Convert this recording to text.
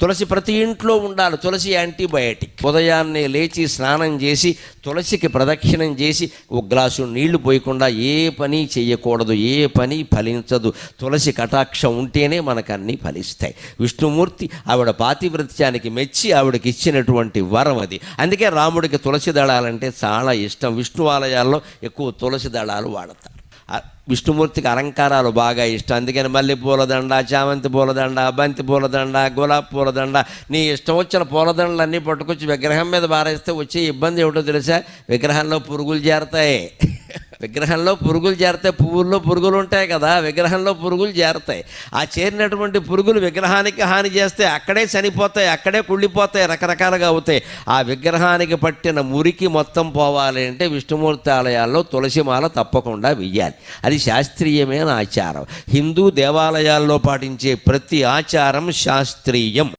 తులసి ప్రతి ఇంట్లో ఉండాలి. తులసి యాంటీబయాటిక్. ఉదయాన్నే లేచి స్నానం చేసి తులసికి ప్రదక్షిణం చేసి ఒక గ్లాసు నీళ్లు పోయకుండా ఏ పని చెయ్యకూడదు, ఏ పని ఫలించదు. తులసి కటాక్షం ఉంటేనే మనకు అన్నీ ఫలిస్తాయి. విష్ణుమూర్తి ఆవిడ పాతివ్రత్యానికి మెచ్చి ఆవిడకి ఇచ్చినటువంటి వరం అది. అందుకే రాముడికి తులసి దళాలంటే చాలా ఇష్టం. విష్ణు ఆలయాల్లో ఎక్కువ తులసి దళాలు వాడతారు. విష్ణుమూర్తికి అలంకారాలు బాగా ఇష్టం. అందుకని మల్లె పూలదండ, చామంతి పూలదండ, బంతి పూలదండ, గులాబీ పూలదండ, నీ ఇష్టం వచ్చిన పూలదండలన్నీ పట్టుకొచ్చి విగ్రహం మీద బారేస్తే వచ్చే ఇబ్బంది ఏమిటో తెలుసా? విగ్రహంలో పురుగులు చేరతాయి. విగ్రహంలో పురుగులు చేరతాయి. పువ్వుల్లో పురుగులు ఉంటాయి కదా, విగ్రహంలో పురుగులు చేరతాయి. ఆ చేరినటువంటి పురుగులు విగ్రహానికి హాని చేస్తే అక్కడే చనిపోతాయి, అక్కడే కుళ్ళిపోతాయి, రకరకాలుగా అవుతాయి. ఆ విగ్రహానికి పట్టిన మురికి మొత్తం పోవాలి అంటే విష్ణుమూర్తి ఆలయాల్లో తులసిమాల తప్పకుండా వెయ్యాలి. అది శాస్త్రీయమైన ఆచారం. హిందూ దేవాలయాల్లో పాటించే ప్రతి ఆచారం శాస్త్రీయం.